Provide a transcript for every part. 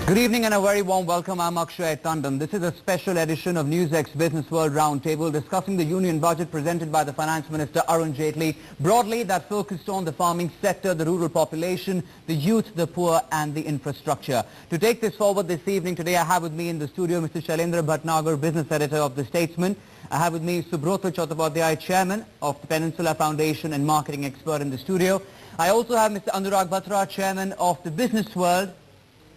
Good evening and a very warm welcome. I'm Akshay Tandon. This is a special edition of NewsX's Business World Roundtable discussing the union budget presented by the Finance Minister Arun Jaitley. Broadly, that focused on the farming sector, the rural population, the youth, the poor and the infrastructure. To take this forward this evening, today I have with me in the studio Mr. Shailendra Bhatnagar, Business Editor of The Statesman. I have with me Subrata Chattopadhyay, Chairman of the Peninsula Foundation and Marketing Expert in the studio. I also have Mr. Anurag Batra, Chairman of the Business World,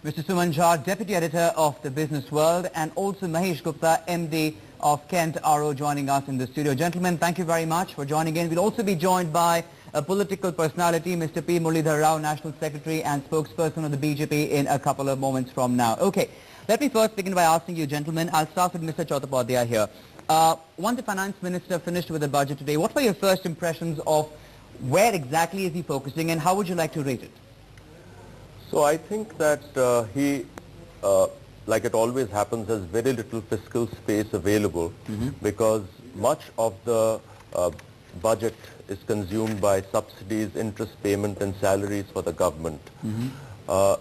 Mr. Suman Jha, Deputy Editor of the Business World, and also Mahesh Gupta, MD of Kent RO, joining us in the studio. Gentlemen, thank you very much for joining in. We'll also be joined by a political personality, Mr. P. Muralidhar Rao, National Secretary and spokesperson of the BJP, in a couple of moments from now. Okay, let me first begin by asking you, gentlemen. I'll start with Mr. Chattopadhyay here. Once the Finance Minister finished with the budget today, what were your first impressions of where exactly is he focusing and how would you like to rate it? So I think that he, like it always happens, has very little fiscal space available because much of the budget is consumed by subsidies, interest payment and salaries for the government.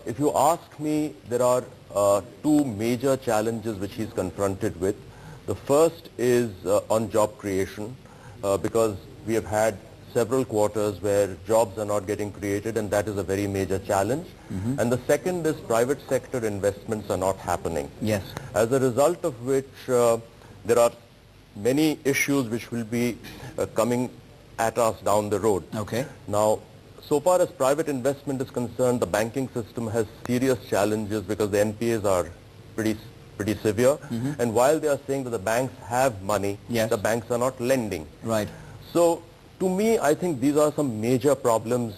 If you ask me, there are two major challenges which he's confronted with. The first is on job creation because we have had several quarters where jobs are not getting created, and that is a very major challenge. And the second is private sector investments are not happening. Yes. As a result of which there are many issues which will be coming at us down the road. Okay. Now, so far as private investment is concerned, the banking system has serious challenges because the NPAs are pretty severe. And while they are saying that the banks have money, the banks are not lending. Right. So, to me, I think these are some major problems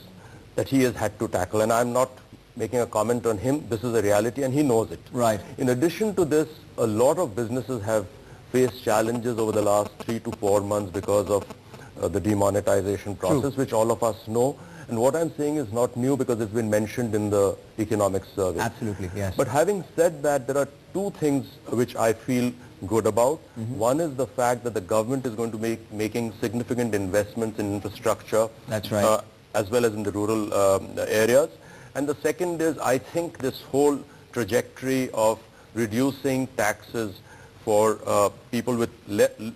that he has had to tackle, and I'm not making a comment on him. This is a reality and he knows it. Right. In addition to this, a lot of businesses have faced challenges over the last 3 to 4 months because of the demonetization process, which all of us know. And what I'm saying is not new because it's been mentioned in the economic survey. Absolutely, yes. But having said that, there are two things which I feel good about. One is the fact that the government is going to be making significant investments in infrastructure. That's right. As well as in the rural areas. And the second is, I think this whole trajectory of reducing taxes for people with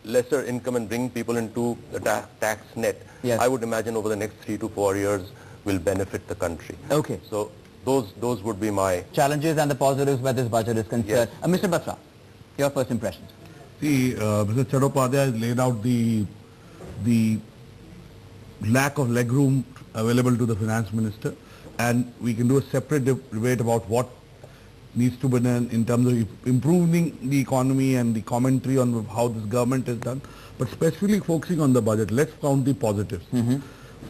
lesser income and bringing people into the tax net, I would imagine over the next 3 to 4 years will benefit the country. Okay. So those would be my challenges and the positives where this budget is concerned. Mr. Batra, your first impressions. See, Mr. Chattopadhyay has laid out the lack of legroom available to the Finance Minister, and we can do a separate debate about what needs to be done in terms of improving the economy and the commentary on how this government is done, but specifically focusing on the budget. Let's count the positives.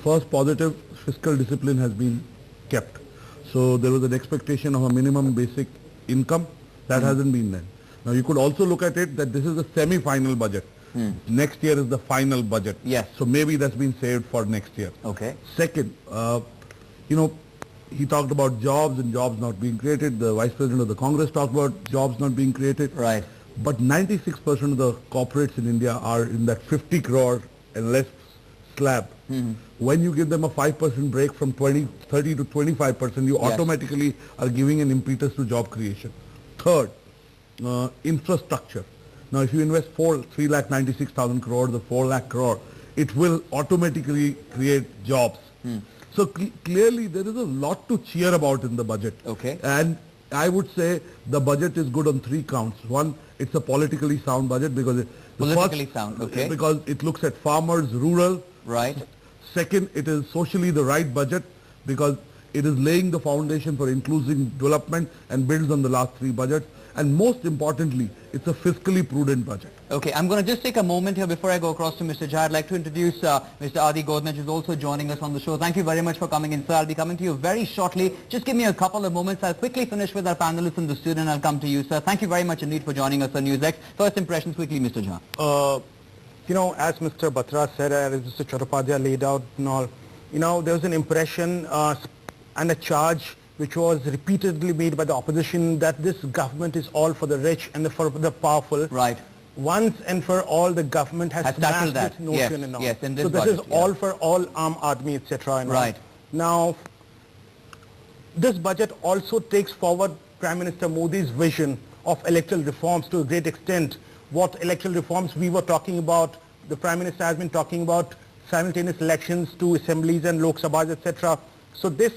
First positive, fiscal discipline has been kept. So there was an expectation of a minimum basic income that hasn't been done. Now you could also look at it that this is the semi-final budget. Next year is the final budget. Yes. So maybe that's been saved for next year. Okay. Second, he talked about jobs and jobs not being created. The Vice President of the Congress talked about jobs not being created. Right. But 96% of the corporates in India are in that 50 crore and less slab. When you give them a 5% break from 30 to 25%, you automatically are giving an impetus to job creation. Third, infrastructure. Now if you invest 3,96,000 crores or 4 lakh crore, it will automatically create jobs. So clearly there is a lot to cheer about in the budget. Okay. And I would say the budget is good on 3 counts. One, it's a politically sound budget because because it looks at farmers, rural. Right. Second, it is socially the right budget because it is laying the foundation for inclusive development and builds on the last 3 budgets. And most importantly, it's a fiscally prudent budget. Okay, I'm going to just take a moment here before I go across to Mr. Jha. I'd like to introduce Mr. Adi Godnaj, who's also joining us on the show. Thank you very much for coming in, sir. I'll be coming to you very shortly. Just give me a couple of moments. I'll quickly finish with our panelists in the studio and I'll come to you, sir. Thank you very much indeed for joining us on NewsX. First impressions quickly, Mr. Jha. As Mr. Batra said, as Mr. Chattopadhyay laid out and all, there was an impression and a charge which was repeatedly made by the opposition that this government is all for the rich and for the powerful. Right. Once and for all, the government has tackled that. This notion and all. Yes, in this so this budget, is all for all Aam Aadmi, etc. Right. Now, this budget also takes forward Prime Minister Modi's vision of electoral reforms to a great extent. What electoral reforms we were talking about, the Prime Minister has been talking about simultaneous elections to assemblies and Lok Sabhas, etc. So this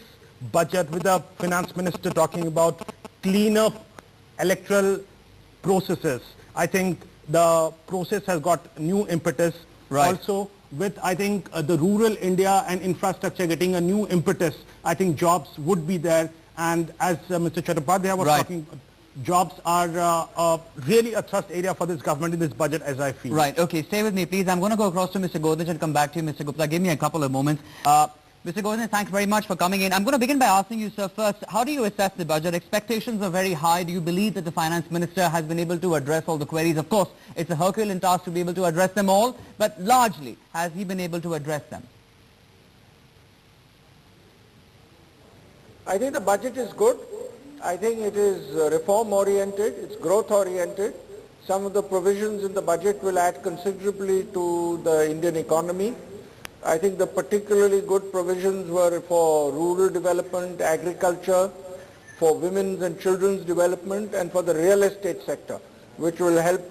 budget with the Finance Minister talking about cleaner electoral processes, I think the process has got new impetus. Right. Also, with I think the rural India and infrastructure getting a new impetus, I think jobs would be there. And as Mr. Chattopadhyay was talking, jobs are really a thrust area for this government in this budget, as I feel. Right. Okay. Stay with me, please. I'm going to go across to Mr. Godrej and come back to you, Mr. Gupta. Give me a couple of moments. Mr. Godrej, thanks very much for coming in. I'm going to begin by asking you, sir, first, how do you assess the budget? Expectations are very high. Do you believe that the Finance Minister has been able to address all the queries? Of course, it's a Herculean task to be able to address them all, but largely, has he been able to address them? I think the budget is good. I think it is reform-oriented, it's growth-oriented. Some of the provisions in the budget will add considerably to the Indian economy. I think the particularly good provisions were for rural development, agriculture, for women's and children's development, and for the real estate sector, which will help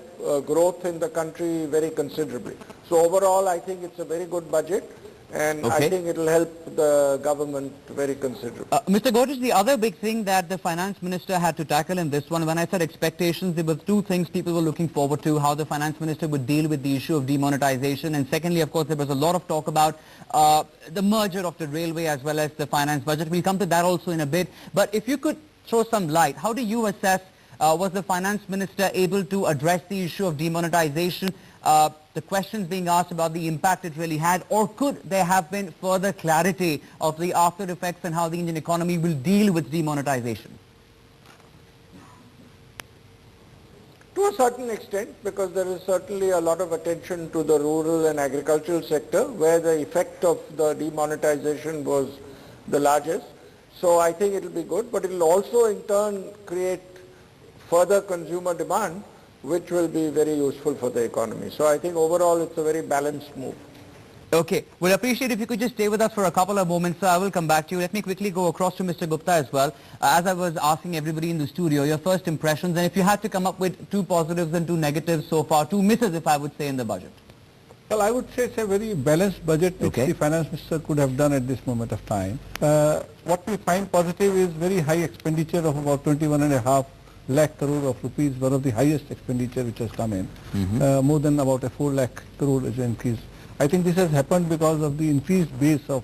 growth in the country very considerably. So overall, I think it's a very good budget. And I think it will help the government very considerably. Mr. Godrej, the other big thing that the Finance Minister had to tackle in this one, when I said expectations, there were two things people were looking forward to, how the Finance Minister would deal with the issue of demonetization. And secondly, of course, there was a lot of talk about the merger of the railway as well as the finance budget. We'll come to that also in a bit. But if you could throw some light, how do you assess, was the Finance Minister able to address the issue of demonetization? The questions being asked about the impact it really had, or could there have been further clarity of the after effects and how the Indian economy will deal with demonetization? To a certain extent, because there is certainly a lot of attention to the rural and agricultural sector where the effect of the demonetization was the largest. So I think it will be good, but it will also in turn create further consumer demand, which will be very useful for the economy. So I think overall it's a very balanced move. Okay. We'll appreciate if you could just stay with us for a couple of moments. So I will come back to you. Let me quickly go across to Mr. Gupta as well. As I was asking everybody in the studio, your first impressions, and if you had to come up with two positives and two negatives so far, two misses if I would say in the budget. Well, I would say it's a very balanced budget which the Finance Minister could have done at this moment of time. What we find positive is very high expenditure of about 21.5 lakh crore of rupees, one of the highest expenditure which has come in. More than about a 4 lakh crore is increase. I think this has happened because of the increased base of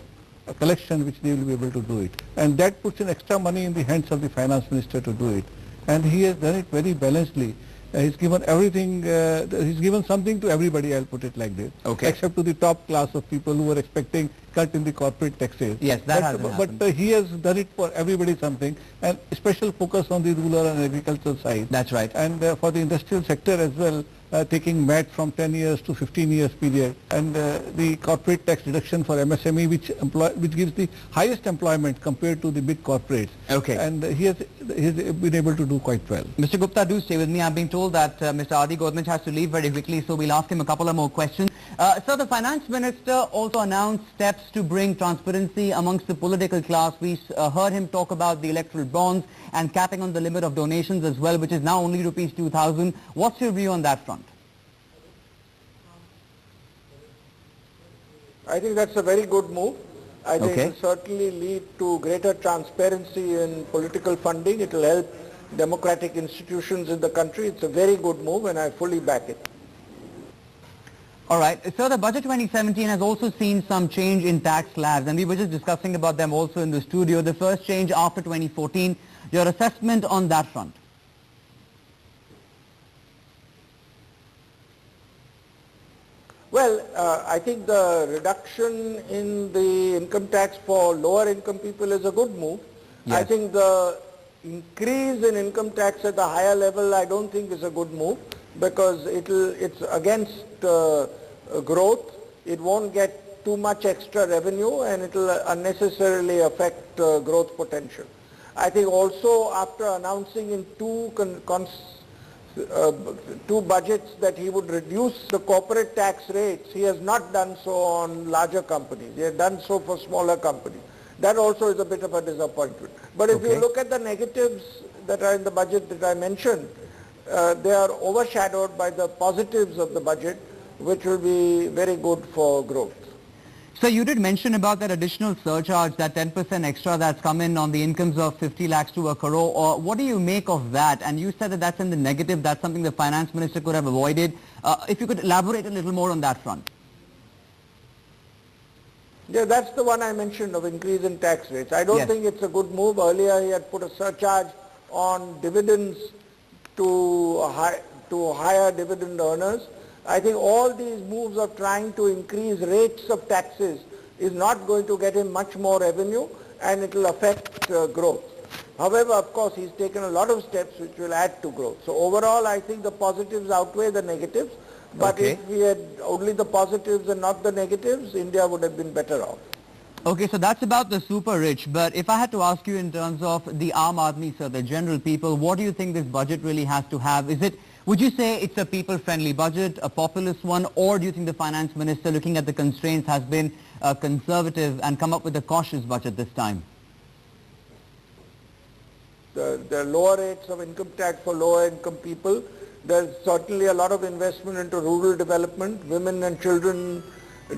collection which they will be able to do it. And that puts in extra money in the hands of the Finance Minister to do it. And he has done it very balancedly. He's given everything, he's given something to everybody, I'll put it like this, except to the top class of people who were expecting cut in the corporate taxes. Yes, that hasn't happened. But he has done it for everybody something, and special focus on the rural and agricultural side. That's right. And for the industrial sector as well, taking MAT from 10 years to 15 years period, and the corporate tax reduction for MSME, which gives the highest employment compared to the big corporates. And he's been able to do quite well. Mr. Gupta, do stay with me. I'm being told that Mr. Adi Godrej has to leave very quickly, so we'll ask him a couple of more questions. Sir, the Finance Minister also announced steps to bring transparency amongst the political class. We heard him talk about the electoral bonds and capping on the limit of donations as well, which is now only rupees 2,000. What's your view on that front? I think that's a very good move. I think it will certainly lead to greater transparency in political funding. It will help democratic institutions in the country. It's a very good move and I fully back it. All right. So the budget 2017 has also seen some change in tax slabs, and we were just discussing about them also in the studio. The first change after 2014, your assessment on that front? Well, I think the reduction in the income tax for lower income people is a good move. I think the increase in income tax at the higher level I don't think is a good move, because it's against growth. It won't get too much extra revenue and it will unnecessarily affect growth potential. I think also after announcing in two budgets that he would reduce the corporate tax rates, he has not done so on larger companies. He has done so for smaller companies. That also is a bit of a disappointment. But if you look at the negatives that are in the budget that I mentioned, they are overshadowed by the positives of the budget, which will be very good for growth. So you did mention about that additional surcharge, that 10% extra that's come in on the incomes of 50 lakhs to a crore. Or what do you make of that? And you said that that's in the negative. That's something the finance minister could have avoided. If you could elaborate a little more on that front. Yeah, that's the one I mentioned of increase in tax rates. I don't think it's a good move. Earlier he had put a surcharge on dividends to higher dividend earners. I think all these moves of trying to increase rates of taxes is not going to get him much more revenue, and it will affect growth. However, of course, he's taken a lot of steps which will add to growth. So overall, I think the positives outweigh the negatives. But if we had only the positives and not the negatives, India would have been better off. Okay, so that's about the super rich. But if I had to ask you in terms of the Aam Aadmi, sir, the general people, what do you think this budget really has to have? Would you say it's a people-friendly budget, a populist one, or do you think the finance minister, looking at the constraints, has been conservative and come up with a cautious budget this time? The lower rates of income tax for lower income people, there's certainly a lot of investment into rural development, women and children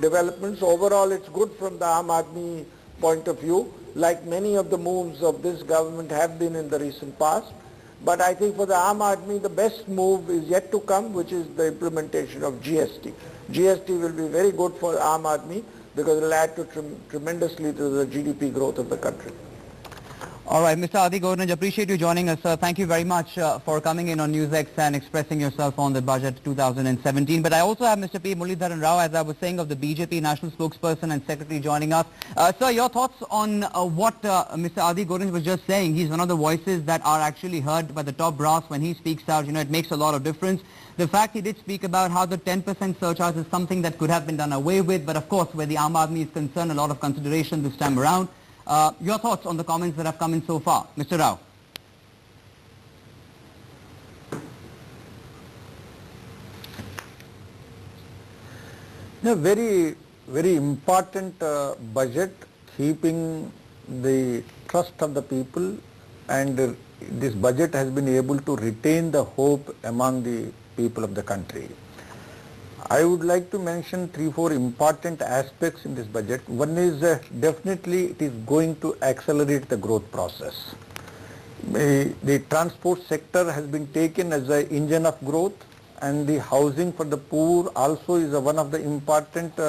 development. So overall it's good from the Aam Aadmi point of view, like many of the moves of this government have been in the recent past. But I think for the Aam Aadmi, the best move is yet to come, which is the implementation of GST. GST will be very good for Aam Aadmi because it will add to tremendously to the GDP growth of the country. All right, Mr. Adi Governor, appreciate you joining us, sir. Thank you very much for coming in on NewsX and expressing yourself on the budget 2017. But I also have Mr. P. Muralidharan Rao, as I was saying, of the BJP National Spokesperson and Secretary joining us. Sir, your thoughts on what Mr. Adi Governor was just saying? He's one of the voices that are actually heard by the top brass when he speaks out. You know, it makes a lot of difference. The fact he did speak about how the 10% surcharge is something that could have been done away with, but of course, where the Aam Aadmi is concerned, a lot of consideration this time around. Your thoughts on the comments that have come in so far, Mr. Rao? A very important budget, keeping the trust of the people, and this budget has been able to retain the hope among the people of the country. I would like to mention 3-4 important aspects in this budget. One is definitely it is going to accelerate the growth process. The transport sector has been taken as an engine of growth, and the housing for the poor also is one of the important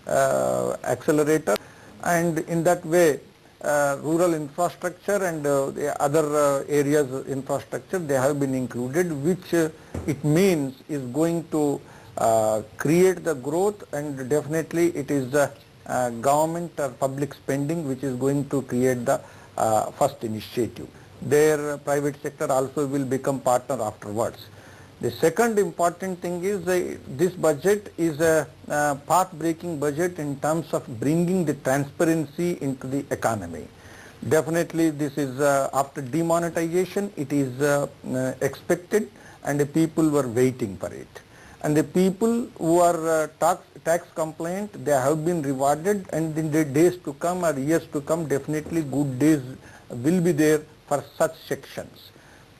accelerator. And in that way, rural infrastructure and the other areas infrastructure, they have been included, which it means is going to create the growth, and definitely it is the government or public spending which is going to create the first initiative. Their private sector also will become partner afterwards. The second important thing is this budget is a path-breaking budget in terms of bringing the transparency into the economy. Definitely this is after demonetization, it is expected, and the people were waiting for it. And the people who are tax compliant, they have been rewarded, and in the days to come or years to come, definitely good days will be there for such sections.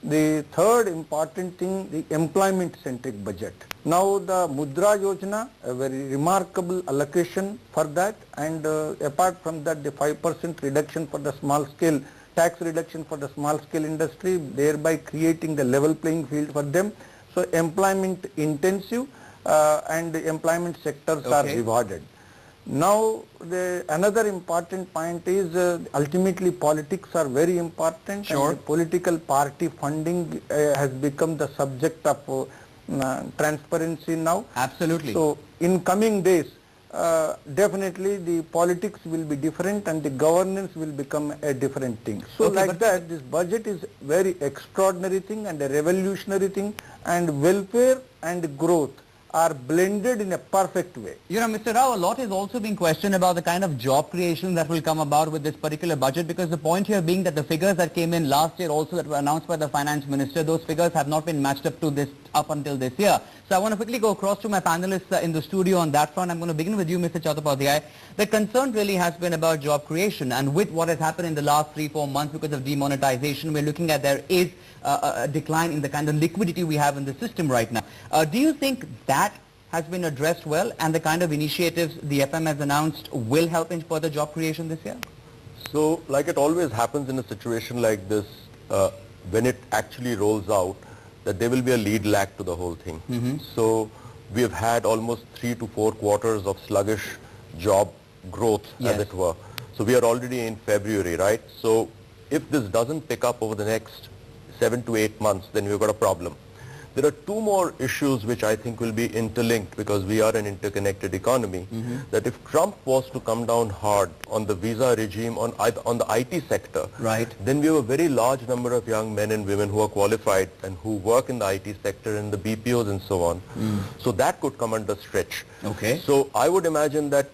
The third important thing, the employment-centric budget. Now the Mudra Yojana, a very remarkable allocation for that, and apart from that, the 5% reduction for the small scale, tax reduction for the small scale industry, thereby creating the level playing field for them. So employment intensive and the employment sectors are rewarded. Now another important point is ultimately politics are very important. Sure. And the political party funding has become the subject of transparency now. Absolutely. So in coming days, definitely the politics will be different and the governance will become a different thing. So like that, this budget is very extraordinary thing and a revolutionary thing, and welfare and growth are blended in a perfect way. You know, Mr. Rao, a lot is also being questioned about the kind of job creation that will come about with this particular budget, because the point here being that the figures that came in last year also that were announced by the finance minister, those figures have not been matched up until this year. So I want to quickly go across to my panelists in the studio on that front. I'm going to begin with you, Mr. Chattopadhyay. The concern really has been about job creation, and with what has happened in the last 3-4 months because of demonetization, we're looking at there is a decline in the kind of liquidity we have in the system right now. Do you think that has been addressed well, and the kind of initiatives the FM has announced will help in further job creation this year? So, like it always happens in a situation like this, when it actually rolls out, that there will be a lead lag to the whole thing. So, we have had almost 3 to 4 quarters of sluggish job growth, as it were. So, we are already in February, right? So, if this doesn't pick up over the next 7 to 8 months, then we've got a problem. There are 2 more issues which I think will be interlinked, because we are an interconnected economy, that if Trump was to come down hard on the visa regime on the IT sector, then we have a very large number of young men and women who are qualified and who work in the IT sector and the BPOs and so on. So that could come under stretch. So I would imagine that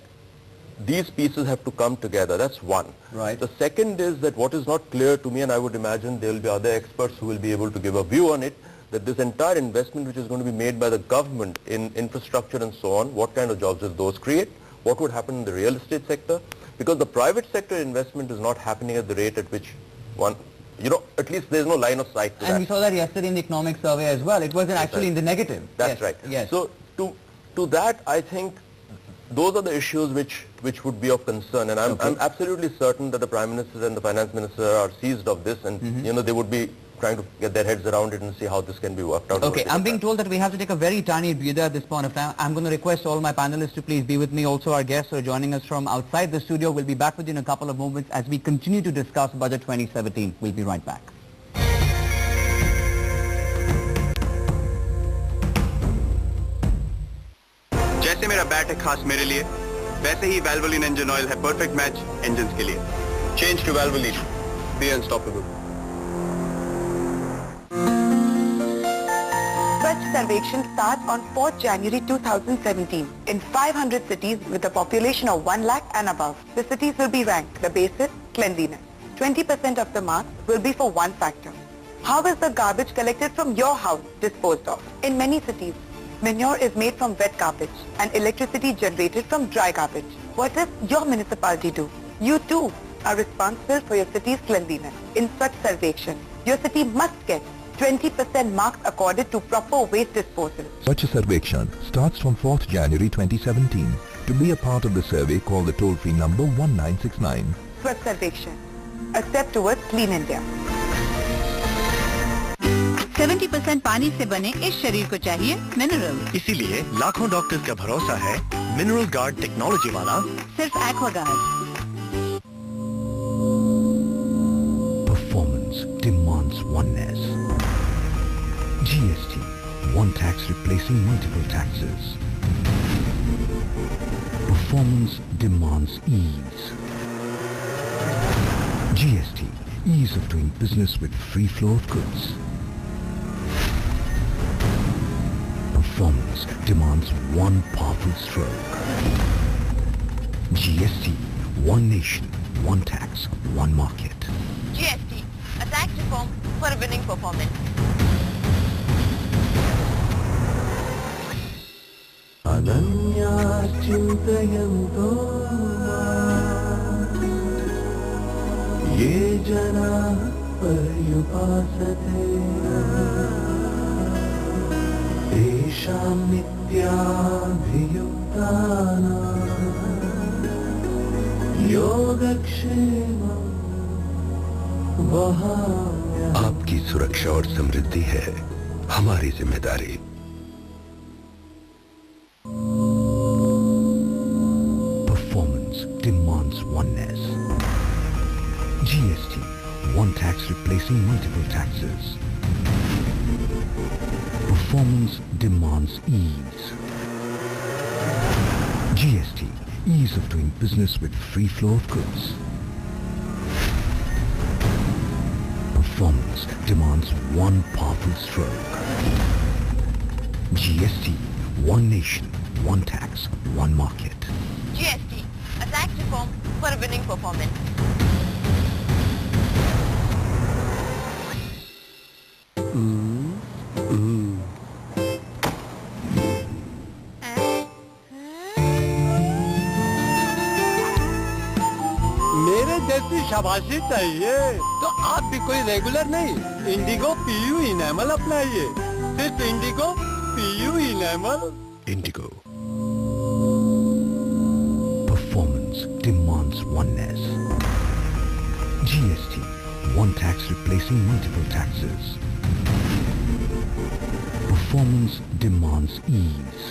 these pieces have to come together. That's one. The second is that what is not clear to me, and I would imagine there will be other experts who will be able to give a view on it, that this entire investment which is going to be made by the government in infrastructure and so on, what kind of jobs does those create? What would happen in the real estate sector? Because the private sector investment is not happening at the rate at which one, at least there's no line of sight to that. And we saw that yesterday in the economic survey as well. It wasn't actually in the negative. That's right. So to that, I think those are the issues which would be of concern, and I'm absolutely certain that the Prime Minister and the Finance Minister are seized of this, and they would be trying to get their heads around it and see how this can be worked out. I'm being told that we have to take a very tiny breather at this point of time. I'm going to request all my panelists to please be with me. Also, our guests are joining us from outside the studio. We'll be back with you in a couple of moments as we continue to discuss Budget 2017. We'll be right back. जैसे मेरा bat है खास मेरे लिए, वैसे ही Valvoline engine oil है perfect match engines के लिए. Change to Valvoline. Be unstoppable. Swachh Sarvekshan starts on 4th January 2017 in 500 cities with a population of 1 lakh and above. The cities will be ranked. The basis, cleanliness. 20% of the marks will be for one factor. How is the garbage collected from your house disposed of? In many cities, manure is made from wet garbage and electricity generated from dry garbage. What does your municipality do? You too are responsible for your city's cleanliness. In Swachh Sarvekshan, your city must get 20% marks accorded to proper waste disposal. Swachh Sarvekshan starts from 4th January 2017. To be a part of the survey, call the toll-free number 1969. Swachh Sarvekshan, a step towards clean India. 70% पानी से बने इस शरीर को चाहिए mineral. इसीलिए लाखों doctors का भरोसा है मिनरल गार्ड टेक्नोलॉजी वाला सिर्फ Aquaguard. Performance demands oneness. GST, one tax replacing multiple taxes. Performance demands ease. GST, ease of doing business with free flow of goods. Performance demands one powerful stroke. GST, one nation, one tax, one market. GST, a tax reform for a winning performance. ये जना पर्युपासते तेषां नित्याभियुक्तानां योगक्षेमं वहाम्यहम्. आपकी सुरक्षा और समृद्धि है हमारी जिम्मेदारी. Performance demands oneness. GST, one tax replacing multiple taxes. Performance demands ease. GST, ease of doing business with free flow of goods. Performance demands one powerful stroke. GST, one nation, one tax, one market. GST, a tax reform for a winning performance. मेरे जैसी शाबाशी चाहिए तो आप भी कोई regular नहीं, Indigo PU enamel अपनाइए। सिर्फ Indigo PU enamel. Indigo. Performance demands oneness. GST, one tax replacing multiple taxes. Performance demands ease.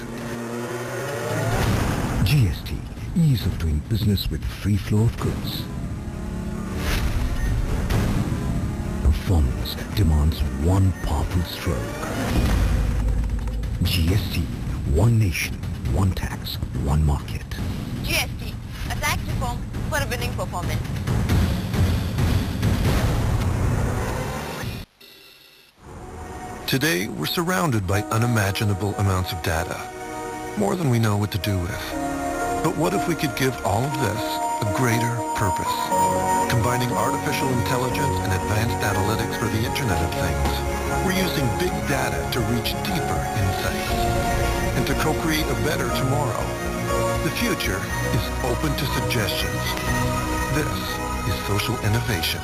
GST, ease of doing business with free flow of goods. Performance demands one powerful stroke. GST, one nation, one tax, one market. GST, a tax reform for a winning performance. Today, we're surrounded by unimaginable amounts of data, more than we know what to do with. But what if we could give all of this a greater purpose, combining artificial intelligence and advanced analytics for the Internet of Things? We're using big data to reach deeper insights and to co-create a better tomorrow. The future is open to suggestions. This is social innovation.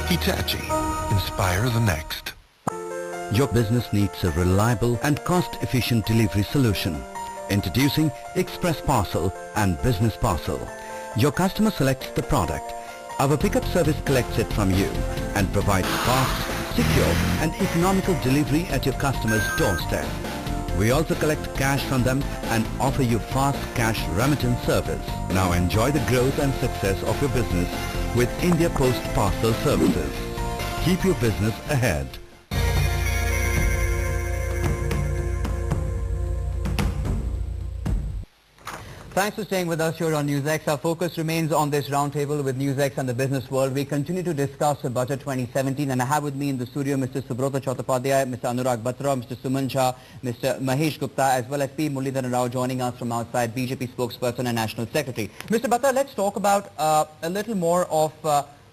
Hitachi, inspire the next. Your business needs a reliable and cost-efficient delivery solution. Introducing Express Parcel and Business Parcel. Your customer selects the product. Our pickup service collects it from you and provides fast, secure and economical delivery at your customer's doorstep. We also collect cash from them and offer you fast cash remittance service. Now enjoy the growth and success of your business with India Post Parcel Services. Keep your business ahead. Thanks for staying with us here on NewsX. Our focus remains on this roundtable with NewsX and the business world. We continue to discuss the budget 2017, and I have with me in the studio Mr. Subrata Chattopadhyay, Mr. Anurag Batra, Mr. Suman Shah, Mr. Mahesh Gupta, as well as P. Muralidharan Rao joining us from outside, BJP spokesperson and National Secretary. Mr. Batra, let's talk about a little more of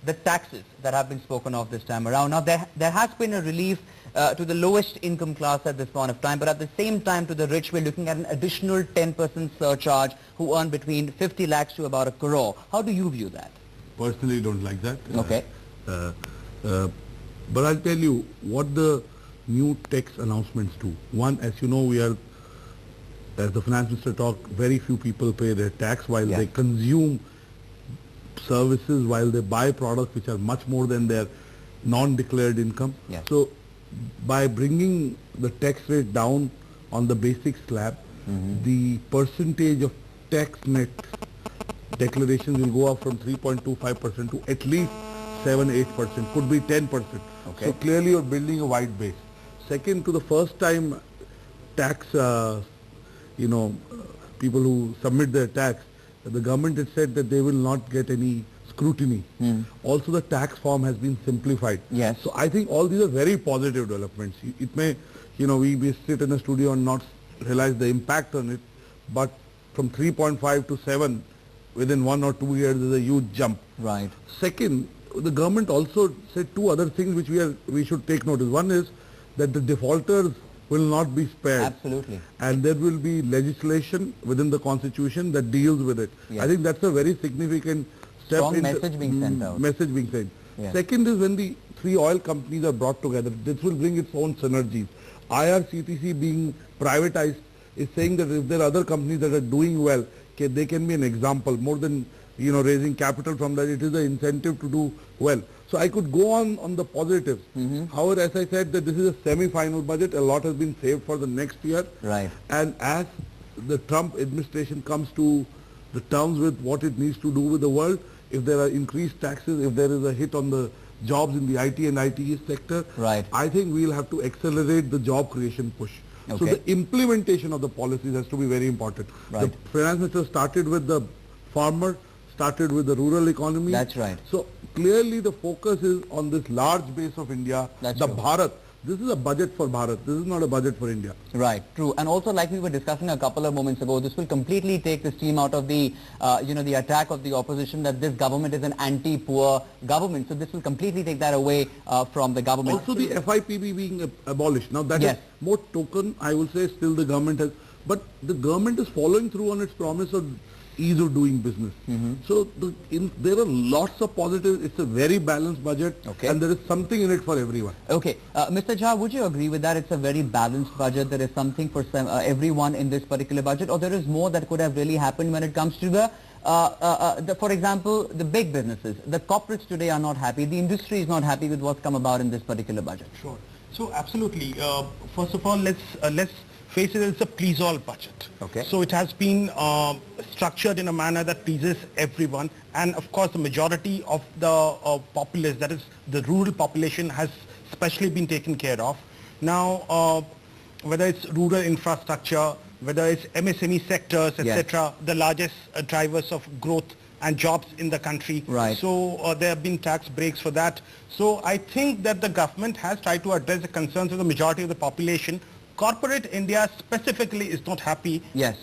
the taxes that have been spoken of this time around. Now, there has been a relief to the lowest income class at this point of time, but at the same time to the rich, we're looking at an additional 10% surcharge who earn between 50 lakhs to about 1 crore. How do you view that? Personally, don't like that. Okay. But I'll tell you what the new tax announcements do. One, as you know, we are, as the finance minister talked, very few people pay their tax while they consume services, while they buy products which are much more than their non-declared income. Yes. So by bringing the tax rate down on the basic slab, the percentage of tax net declarations will go up from 3.25% to at least 7-8%, could be 10%. Okay. So clearly you're building a wide base. Second, to the first time tax, people who submit their tax, the government has said that they will not get any scrutiny. Also the tax form has been simplified. Yes. So I think all these are very positive developments. It may, we sit in a studio and not realize the impact on it, but from 3.5 to 7 within 1 or 2 years is a huge jump. Right. Second, the government also said two other things which we should take notice. One is that the defaulters will not be spared. Absolutely. And there will be legislation within the constitution that deals with it. Yes. I think that's a very significant step. Strong message being sent out. Message being sent. Yes. Second is when the three oil companies are brought together, this will bring its own synergies. IRCTC being privatized is saying that if there are other companies that are doing well, they can be an example. More than raising capital from that, it is an incentive to do well. So I could go on the positives. However, as I said, that this is a semi-final budget. A lot has been saved for the next year. Right. And as the Trump administration comes to the terms with what it needs to do with the world, if there are increased taxes, if there is a hit on the jobs in the IT and ITE sector, right, I think we'll have to accelerate the job creation push. Okay. So the implementation of the policies has to be very important. Right. The finance minister started with the farmer, started with the rural economy. That's right. So clearly the focus is on this large base of India, That's the true. Bharat, This is a budget for Bharat. This is not a budget for India. Right, true. And also, like we were discussing a couple of moments ago, this will completely take the steam out of the, the attack of the opposition that this government is an anti-poor government. So this will completely take that away from the government. Also, the FIPB being abolished. Now, that is more token, I will say, still the government has. But the government is following through on its promise of ease of doing business. So there are lots of positives. It's a very balanced budget, and there is something in it for everyone. Okay, Mr. Jha, would you agree with that? It's a very balanced budget. There is something for everyone in this particular budget, or there is more that could have really happened when it comes to for example, the big businesses. The corporates today are not happy. The industry is not happy with what's come about in this particular budget. Sure. So absolutely. First of all, let's face it, it's a please-all budget. Okay. So it has been structured in a manner that pleases everyone, and of course the majority of the populace, that is the rural population, has especially been taken care of. Now, whether it's rural infrastructure, whether it's MSME sectors, etc., the largest drivers of growth and jobs in the country. Right. So there have been tax breaks for that. So I think that the government has tried to address the concerns of the majority of the population. Corporate India specifically is not happy. Yes.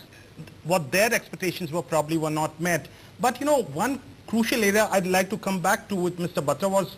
What their expectations were not met. But one crucial area I'd like to come back to, with Mr. Batra was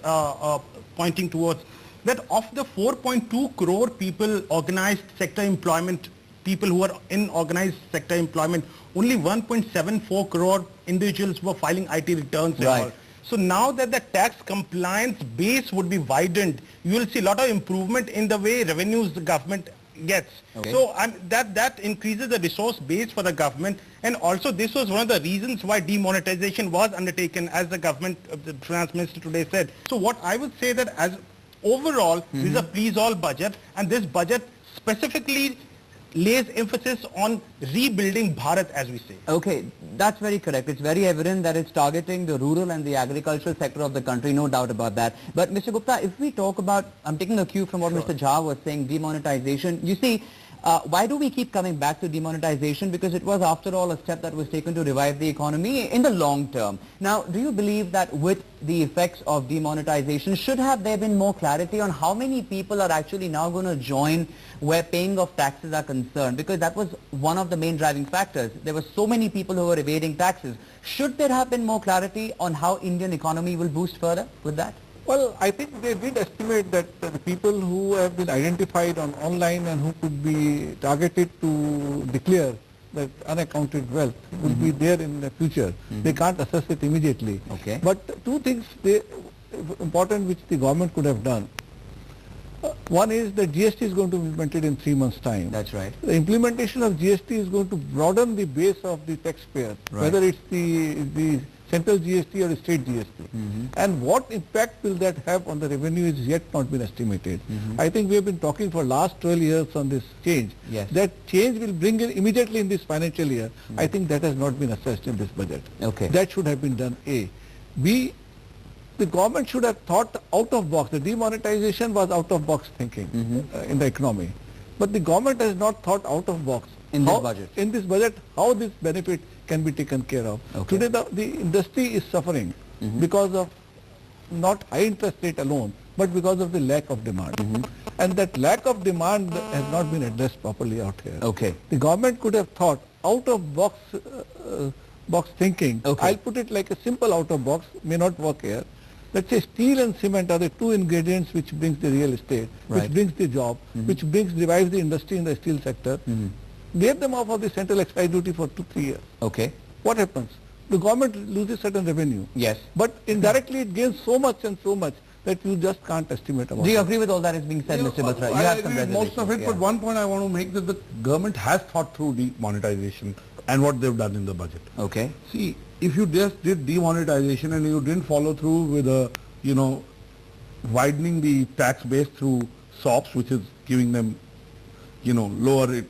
pointing towards, that of the 4.2 crore people, organized sector employment, people who are in organized sector employment, only 1.74 crore individuals were filing IT returns. Right. And all. So now that the tax compliance base would be widened, you will see a lot of improvement in the way revenues the government gets. Okay. So that increases the resource base for the government, and also this was one of the reasons why demonetization was undertaken, as the government, the finance minister today said. So what I would say, that as overall, this is a please-all budget, and this budget specifically lays emphasis on rebuilding Bharat, as we say. Okay, that's very correct. It's very evident that it's targeting the rural and the agricultural sector of the country, no doubt about that. But Mr. Gupta, if we talk about, I'm taking a cue from what Mr. Jha was saying, demonetization. You see, why do we keep coming back to demonetization? Because it was, after all, a step that was taken to revive the economy in the long term. Now, do you believe that with the effects of demonetization, should have there been more clarity on how many people are actually now going to join where paying of taxes are concerned? Because that was one of the main driving factors. There were so many people who were evading taxes. Should there have been more clarity on how Indian economy will boost further with that? Well, I think they did estimate that the people who have been identified on online and who could be targeted to declare that unaccounted wealth will be there in the future. They can't assess it immediately. Okay. But two things important which the government could have done. One is that GST is going to be implemented in 3 months' time. That's right. The implementation of GST is going to broaden the base of the taxpayer, whether it's the central GST or state GST. And what impact will that have on the revenue is yet not been estimated. I think we have been talking for last 12 years on this change. Yes. That change will bring in immediately in this financial year. I think that has not been assessed in this budget. Okay. That should have been done, A. B, the government should have thought out of box. The demonetization was out of box thinking in the economy. But the government has not thought out of box. In this budget? In this budget, how this benefit can be taken care of. Okay. Today the industry is suffering because of not high interest rate alone, but because of the lack of demand. And that lack of demand has not been addressed properly out here. Okay. The government could have thought out of box thinking. Okay. I'll put it like a simple out of box, may not work here. Let's say steel and cement are the two ingredients which brings the real estate, which brings the job, which revives the industry in the steel sector. Gave them off of the central excise duty for 2-3 years. Okay. What happens? The government loses certain revenue. Yes. But indirectly it gains so much and so much that you just can't estimate about it. Do you agree with all that is being said, Mr. Batra? I agree with most of it, but one point I want to make, that the government has thought through demonetization and what they've done in the budget. Okay. See, if you just did demonetization and you didn't follow through with widening the tax base through SOPs, which is giving them, lower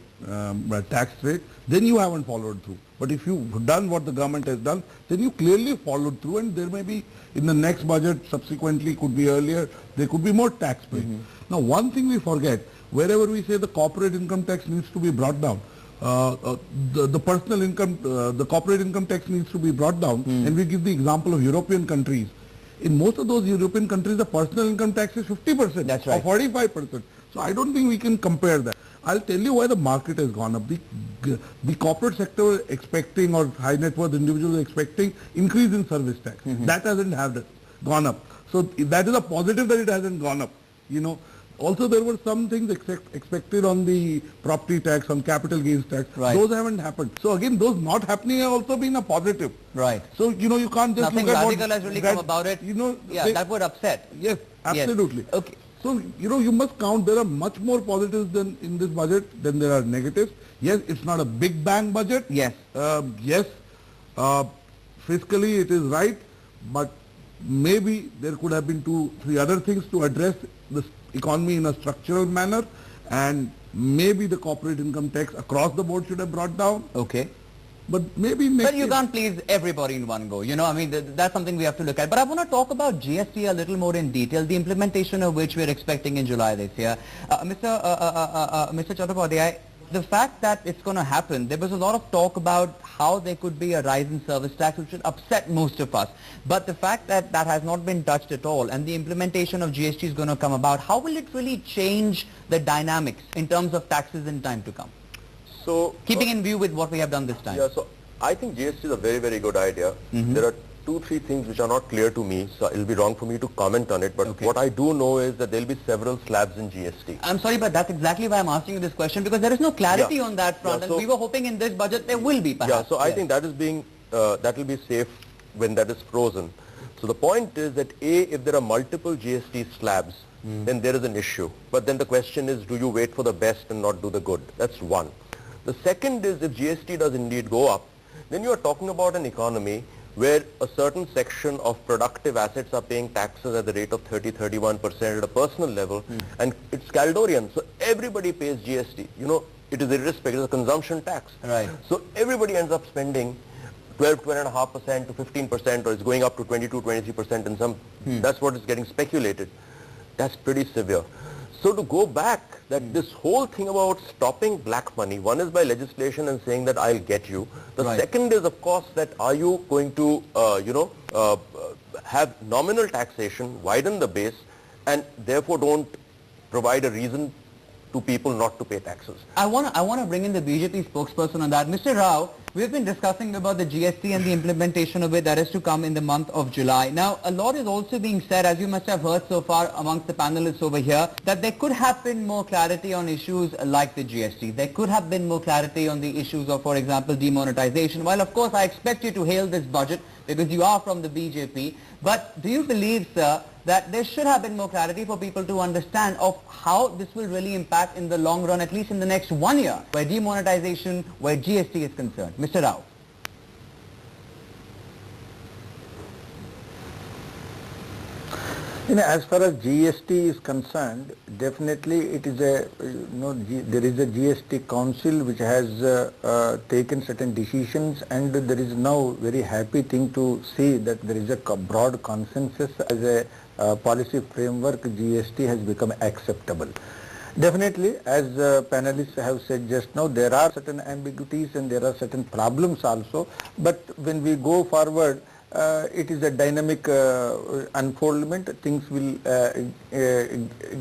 tax rate, then you haven't followed through. But if you've done what the government has done, then you clearly followed through, and there may be in the next budget, subsequently, could be earlier, there could be more tax break. Now, one thing we forget, wherever we say the corporate income tax needs to be brought down, the personal income, the corporate income tax needs to be brought down, and we give the example of European countries. In most of those European countries, the personal income tax is 50%. That's right. Or 45%. So I don't think we can compare that. I'll tell you why the market has gone up. The corporate sector expecting, or high net worth individuals expecting increase in service tax. That hasn't gone up. So that is a positive that it hasn't gone up. You know. Also, there were some things expected on the property tax, on capital gains tax. Right. Those haven't happened. So again, those not happening have also been a positive. Right. So, you know, you can't just nothing look at radical has really come about it. You know, yeah, that would upset. Yes, absolutely. Yes. Okay. So, you know, you must count there are much more positives than in this budget than there are negatives. Yes, it's not a big bang budget. Yes. Fiscally it is right, but maybe there could have been 2-3 other things to address the economy in a structural manner, and maybe the corporate income tax across the board should have brought down. Okay. But maybe next But you can't please everybody in one go. You know, I mean, that's something we have to look at. But I want to talk about GST a little more in detail, the implementation of which we're expecting in July this year. Mr. Chattopadhyay, the fact that it's going to happen, there was a lot of talk about how there could be a rise in service tax which would upset most of us. But the fact that that has not been touched at all and the implementation of GST is going to come about, how will it really change the dynamics in terms of taxes in time to come? So, keeping in view with what we have done this time. Yeah, so I think GST is a very, very good idea. There are 2-3 things which are not clear to me, so it'll be wrong for me to comment on it. But what I do know is that there'll be several slabs in GST. I'm sorry, but that's exactly why I'm asking you this question, because there is no clarity on that front, and we were hoping in this budget there will be, perhaps. Yeah, so I think that is being, that will be safe when that is frozen. So the point is that if there are multiple GST slabs, then there is an issue. But then the question is, do you wait for the best and not do the good? That's one. The second is, if GST does indeed go up, then you are talking about an economy where a certain section of productive assets are paying taxes at the rate of 30-31% at a personal level, and it's Caldorian, so everybody pays GST. You know, it is irrespective, it's a consumption tax. Right. So everybody ends up spending 12.5% to 15%, or it's going up to 22-23% in some, that's what is getting speculated. That's pretty severe. So to go back, that this whole thing about stopping black money, one is by legislation and saying that I'll get you. The second is, of course, that are you going to, have nominal taxation, widen the base, and therefore don't provide a reason to people not to pay taxes. I want to bring in the BJP spokesperson on that. Mr. Rao, we've been discussing about the GST and the implementation of it that is to come in the month of July. Now, a lot is also being said, as you must have heard so far amongst the panelists over here, that there could have been more clarity on issues like the GST. There could have been more clarity on the issues of, for example, demonetization. While, of course, I expect you to hail this budget because you are from the BJP. But do you believe, sir, that there should have been more clarity for people to understand of how this will really impact in the long run, at least in the next 1 year, where demonetization, where GST is concerned? Mr. Rao. You know, as far as GST is concerned, definitely it is a, there is a GST council which has taken certain decisions, and there is now very happy thing to see that there is a broad consensus as a policy framework. GST has become acceptable. Definitely, as panelists have said just now, there are certain ambiguities and there are certain problems also, but when we go forward, it is a dynamic unfoldment. Things will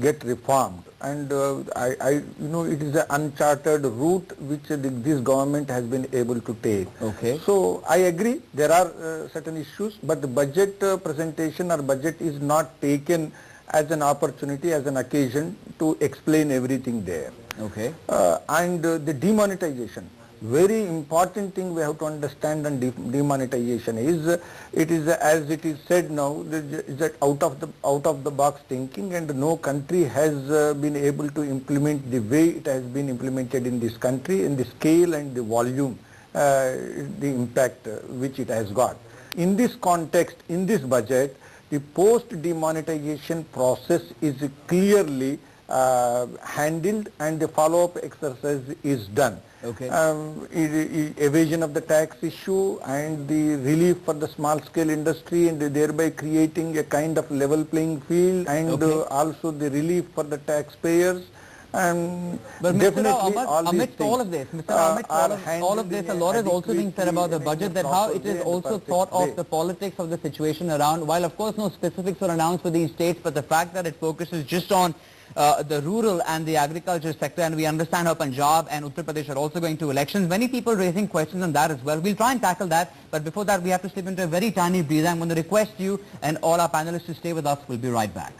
get reformed, and it is an uncharted route which this government has been able to take. Okay. So I agree there are certain issues, but the budget presentation or budget is not taken as an opportunity, as an occasion to explain everything there. Okay. And the demonetization. Very important thing we have to understand on demonetization is, it is as it is said now, is that out of the box thinking, and no country has been able to implement the way it has been implemented in this country, in the scale and the volume, the impact which it has got. In this context, in this budget, the post-demonetization process is clearly handled and the follow-up exercise is done. Okay. Evasion of the tax issue and the relief for the small scale industry, and thereby creating a kind of level playing field, and also the relief for the taxpayers, And but definitely amidst all of this, all of this, a lot is also being said about the budget, that how it is also thought of the politics of the situation around, while of course no specifics are announced for these states, but the fact that it focuses just on the rural and the agriculture sector, and we understand how Punjab and Uttar Pradesh are also going to elections. Many people raising questions on that as well. We'll try and tackle that, but before that we have to slip into a very tiny breather. I'm going to request you and all our panelists to stay with us. We'll be right back.